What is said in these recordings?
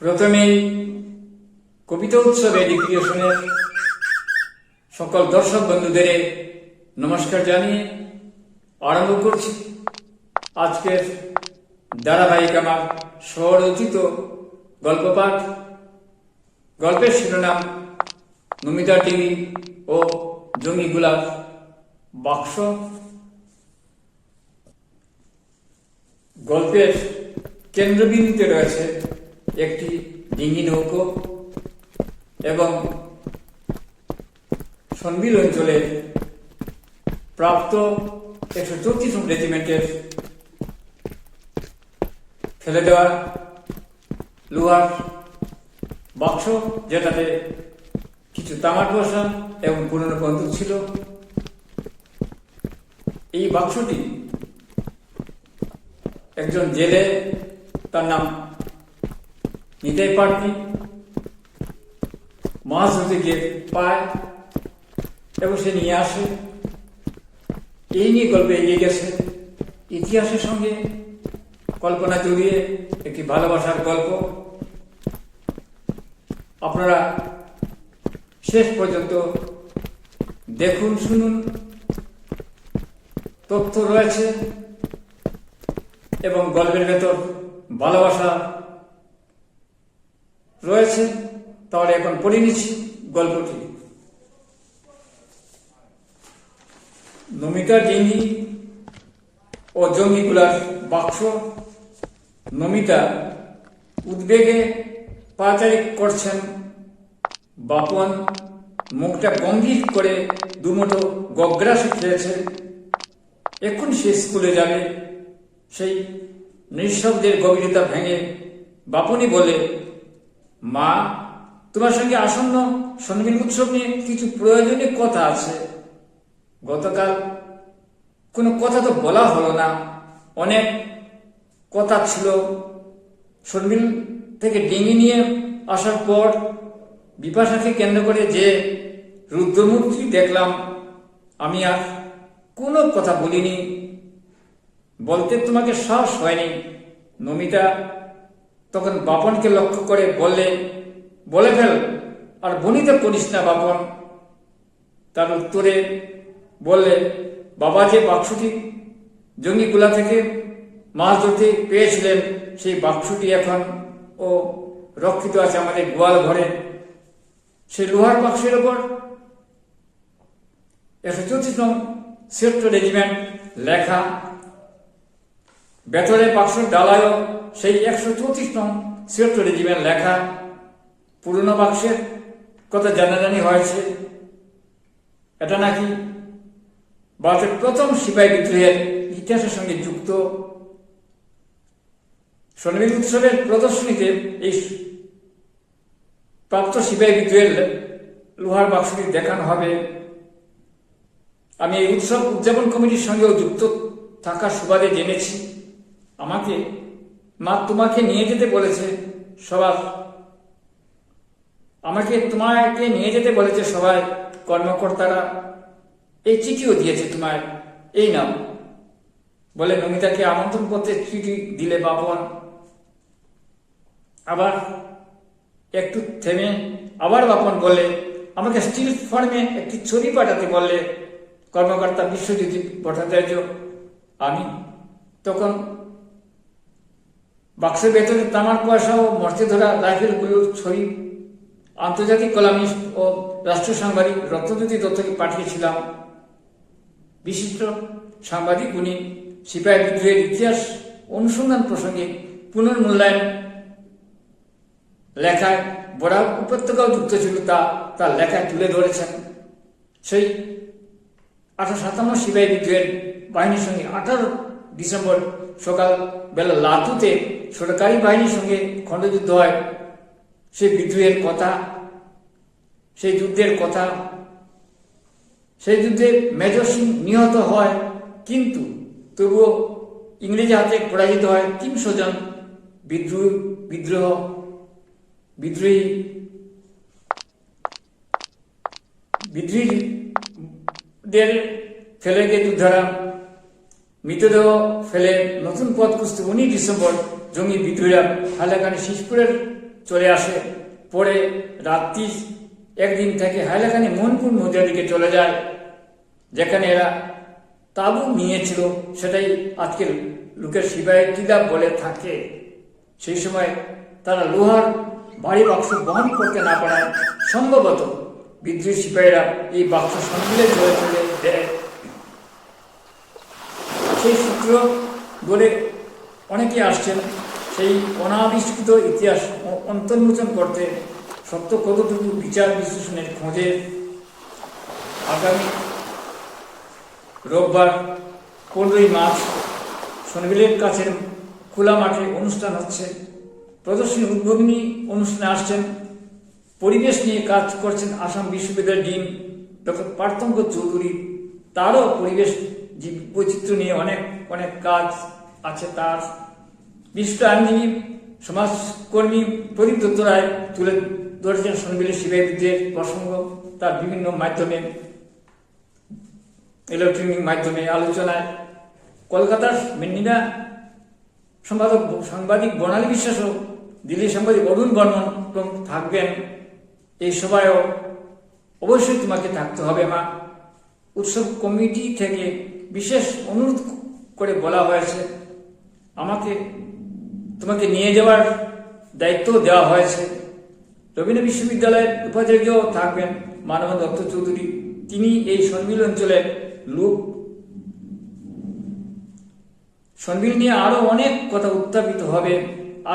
প্রথমেই কবিতা উৎসব এডুকেশনের সকল দর্শক বন্ধুদের নমস্কার জানিয়ে আরম্ভ করছি আজকের ধারাবাহিক আমার স্বরচিত গল্প পাঠ। গল্পের শিরোনাম নমিতা টিভি ও জঙ্গিগুলার বাক্স। গল্পের কেন্দ্রবিন্দুতে রয়েছে একটি ডিঙ্গি নৌকো এবং সনবিল অঞ্চলে প্রাপ্ত 134 রেজিমেন্টের ফেলে দেওয়া লোহার বাক্স, যেটাতে কিছু তামার বসা এবং পুরনো বন্দুক ছিল। এই বাক্সটি একজন জেলে, তার নাম নিতাই পাটনি, মাছ ধরতে গিয়ে পায় এবং সে নিয়ে আসে। এই নিয়ে গল্প এগিয়ে গেছে, ইতিহাসের সঙ্গে কল্পনা জড়িয়ে একটি ভালোবাসার গল্প। আপনারা শেষ পর্যন্ত দেখুন, শুনুন, তথ্য রয়েছে এবং গল্পের ভেতর ভালোবাসা রয়েছে। তাহলে এখন পড়ে নিচ্ছি গল্পটি। নমিতা ডিঙ্গি ও জঙ্গিগুলার বাক্স। নমিতা উদ্বেগে পাচারি করছেন। বাপন মুখটা গম্ভীর করে দুমুঠো গগ্রাসে খেয়েছে। এখন সে স্কুলে যাবে। সেই নিঃশব্দের গভীরতা ভেঙে বাপনই বলে, মা, তোমার সঙ্গে আসন্ন সনবিল উৎসব নিয়ে কিছু প্রয়োজনীয় কথা আছে। গতকাল কোনো কথা তো বলা হলো না, অনেক কথা ছিল। সনবিল থেকে ডিঙ্গি নিয়ে আসার পর বিপাশাকে কেন্দ্র করে যে রুদ্রমূর্তি দেখলাম, আমি আর কোনো কথা বলিনি, বলতে তোমাকে সাহস হয়নি। নমিতা তখন বাপনকে লক্ষ্য করে বলে ফেল, আর বনিতে করিস না বাপন। তার উত্তরে বললে, বাবা যে বাক্সটি জঙ্গিগুলা থেকে মাছ ধরতে পেয়েছিলেন, সেই বাক্সটি এখন ও রক্ষিত আছে আমাদের গোয়াল ঘরে। সেই লোহার বাক্সের ওপর 134 নং সেক্টর রেজিমেন্ট লেখা। ভেতরে বাক্সের ডালায়ও সেই 134 নং সেক্টর রেজিমেন্ট লেখা। পুরনো বাক্সের কথা জানাজানি হয়েছে। এটা নাকি ভারতের প্রথম সিপাহী বিদ্রোহের ইতিহাসের সঙ্গে যুক্ত। সনবিল উৎসবের প্রদর্শনীতে এই প্রাপ্ত সিপাহী বিদ্রোহের লোহার বাক্সটি দেখানো হবে। আমি এই উৎসব উদযাপন কমিটির সঙ্গেও যুক্ত থাকার সুবাদে জেনেছি। তোমাকে নিয়ে যেতে বলেছে সবাই কর্মকর্তারা। এই চিঠিও দিয়েছে তোমায়, এই নাও বলে নমিতাকে আমন্ত্রণ পত্রের চিঠি দিলে বাপন। আবার একটু থেমে আবার বাপন বলে, আমাকে স্টিল ফর্মে একটি ছবি পাঠাতে বললে কর্মকর্তা বিশ্বজিৎ ভট্টাচার্য। আমি তখন বাক্সের ভেতরে তামার পয়সা ও মর্চে ধরা রাইফেলগুলোর ছবি আন্তর্জাতিক কলামিস্ট ও রাষ্ট্রীয় সাংবাদিক রত্নজ্যোতি দত্তকে পাঠিয়েছিলাম। বিশিষ্ট সাংবাদিক উনি সিপাহী বিদ্রোহের ইতিহাস অনুসন্ধান প্রসঙ্গে পুনর্মূল্যায়ন লেখায় বরাক উপত্যকাও যুক্ত ছিল, তার লেখায় তুলে ধরেছেন। সেই 1857 সিপাহী বিদ্রোহের বাহিনীর সঙ্গে 18 ডিসেম্বর সকাল বেলা লাতুতে সরকারি বাহিনীর সঙ্গে খণ্ডযুদ্ধ হয়। সেই বিদ্রোহের কথা, সেই যুদ্ধের কথা। সেই যুদ্ধে মেজর সিং নিহত হয়, কিন্তু তবুও ইংরেজি হাতে পরাজিত হয় 300 জন বিদ্রোহীদের ফেলে গিয়ে যোদ্ধারা মৃতদেহ ফেলে নতুন পথ খুঁজতে 19 ডিসেম্বর জঙ্গি বিদ্রোহীরা হাইলাকান্দি শিশপুরের চলে আসে। পরে রাত্রি একদিন থেকে হাইলাকান্দি মনপুর মৌজার দিকে চলে যায়, যেখানে এরা তাঁবু নিয়েছিল, সেটাই আজকের লোকের সিপাহী টিলা বলে থাকে। সেই সময় তারা লোহার ভারী বাক্স বহন করতে না পারায় সম্ভবত বিদ্রোহী সিপাহীরা এই বাক্স সন্মিলে চলে দেয়। সেই সূত্র ধরে অনেকে আসছেন সেই অনাবিষ্কৃত ইতিহাস অন্তর্মোচন করতে, সত্য কতটুকু বিচার বিশ্লেষণের খোঁজে। আগামী রোববার 15ই মার্চ সনবিলের কাছের খোলা মাঠে অনুষ্ঠান হচ্ছে। প্রদর্শনী উদ্বোধনী অনুষ্ঠানে আসছেন পরিবেশ নিয়ে কাজ করছেন আসাম বিশ্ববিদ্যালয়ের ডিন ডক্টর পার্থঙ্ক চৌধুরী। তারও পরিবেশ জীব বৈচিত্র্য নিয়ে অনেক অনেক কাজ আছে তার। বিশিষ্ট আইনজীবী সমাজকর্মী প্রদীপ দত্ত রায় তুলে ধরেছেন সনবিলের সিপাহী বিদ্রোহের প্রসঙ্গ তার বিভিন্ন মাধ্যমে, ইলেকট্রনিক মাধ্যমে আলোচনায়। কলকাতার মেন্নিনা সাংবাদিক বর্ণালী বিশ্বাস ও দিল্লি সাংবাদিক অরুণ বর্মন থাকবেন এই সভায়ও। অবশ্যই তোমাকে থাকতে হবে মা। উৎসব কমিটি থেকে বিশেষ অনুরোধ করে বলা হয়েছে, তোমাকে নিয়ে যাওয়ার দায়িত্ব দেওয়া হয়েছে। রবীন্দ্র বিশ্ববিদ্যালয়ের উপাচার্য থাকবেন মানব দত্ত চৌধুরী। তিনি এই সনবিল অঞ্চলের লোক। সনবিল নিয়ে আরো অনেক কথা উত্থাপিত হবে।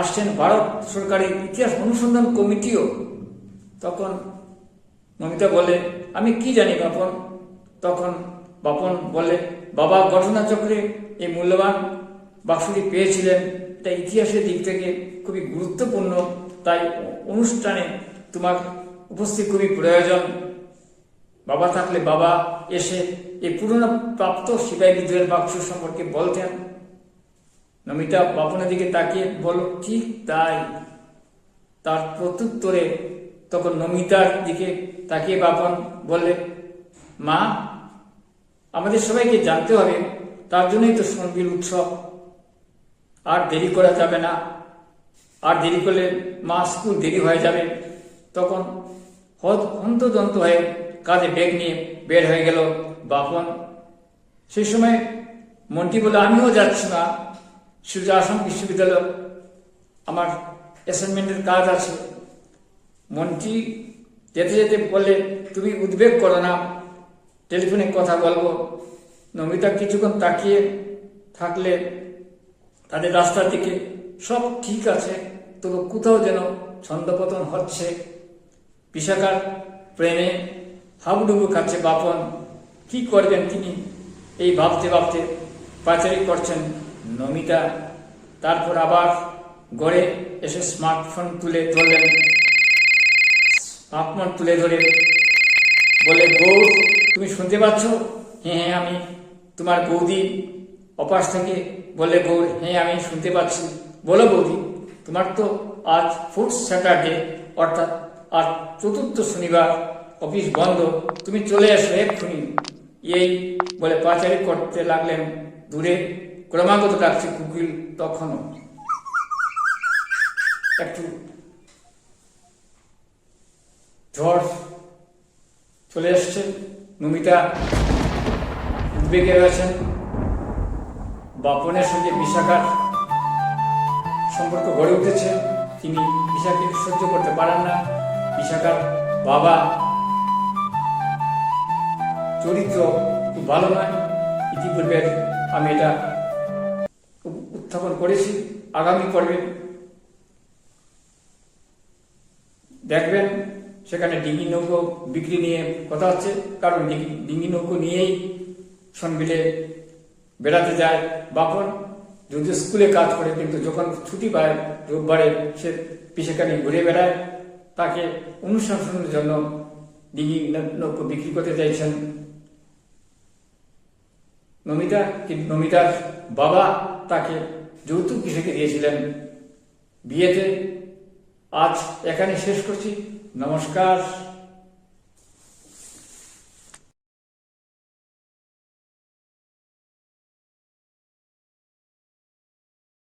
আসছেন ভারত সরকারের ইতিহাস অনুসন্ধান কমিটিও। তখন নমিতা বলে, আমি কি জানি বাপন। তখন বাপন বলে, বাবা ঘটনাচক্রে এই মূল্যবান বাক্সটি পেয়েছিলেন, এটা ইতিহাসের দিক থেকে খুবই গুরুত্বপূর্ণ, তাই অনুষ্ঠানে তোমার উপস্থিত খুবই প্রয়োজন। বাবা থাকলে বাবা এসে এই পুরনো প্রাপ্ত সিপাহী বিদ্রোহের বাক্স সম্পর্কে বলতেন। নমিতা বাপনের দিকে তাকিয়ে বলল, ঠিক তাই। তার প্রত্যুত্তরে তখন নমিতার দিকে তাকিয়ে বাপন বললে, মা, আমাদের সবাইকে জানতে হবে, তার জন্যই তো সনবিল উৎসব। আর দেরি করা যাবে না, আর দেরি করলে মা স্কুল দেরি হয়ে যাবে। তখন হন্তদন্ত হয়ে কাঁধে ব্যাগ নিয়ে বের হয়ে গেল বাপন। সেই সময় মন্টি বলে, আমিও যাচ্ছি না, শুধু আসাম বিশ্ববিদ্যালয়, আমার অ্যাসাইনমেন্টের কাজ আছে। মন্টি যেতে যেতে বলে, তুমি উদ্বেগ করো না, টেলিফোনে কথা বলবো। নমিতা কিছুক্ষণ তাকিয়ে থাকলে তাদের রাস্তার দিকে। সব ঠিক আছে, তবু কোথাও যেন ছন্দপতন হচ্ছে। বিশাখার প্রেমে হাবুডুবু খাচ্ছে বাপন। কি করবেন তিনি, এই ভাবতে ভাবতে পাচারি করছেন নমিতা। তারপর আবার গড়ে এসে স্মার্টফোন তুলে ধরলেন। স্মার্টফোন তুলে ধরে বলে, গৌর, তুমি শুনতে পাচ্ছ? হ্যাঁ, আমি তোমার বৌদি। অপাশ থেকে বলে গৌর, হ্যাঁ আমি শুনতে পাচ্ছি। বলো বৌদি, তোমার তো আজ 4th স্যাটারডে, অর্থাৎ আজ 4th শনিবার, অফিস বন্ধ, তুমি চলে এসো এক্ষুনি। এই বলে পাচারি করতে লাগলেন। দূরে ক্রমাগত ডাকছে কুকিল। তখনও একটু ঝড় চলে এসছে। নমিতা উদ্বেগে রয়েছেন। বাপনের সঙ্গে বিশাখার সম্পর্ক গড়ে উঠেছে। তিনি বিশাখাকে সহ্য করতে পারেন না। বিশাখার বাবা চরিত্র খুব ভালো নয়। ইতিপূর্বে আমি এটা উত্থাপন করেছি। আগামী পর্বে দেখবেন সেখানে ডিঙি নৌকো বিক্রি নিয়ে কথা হচ্ছে, কারণ ডিঙি নৌকো নিয়েই সনবিলে বেড়াতে যায় বাপন। যদিও স্কুলে কাজ করে, কিন্তু যখন ছুটি পায় রোববারে সে সেখানে ঘুরে বেড়ায়। তাকে অনুশাসনের জন্য ডিঙি নৌকো বিক্রি করতে চাইছেন নমিতা। কিন্তু নমিতার বাবা তাকে যৌতুক হিসেবে দিয়েছিলেন বিয়েতে। আজ এখানে শেষ করছি। নমস্কার।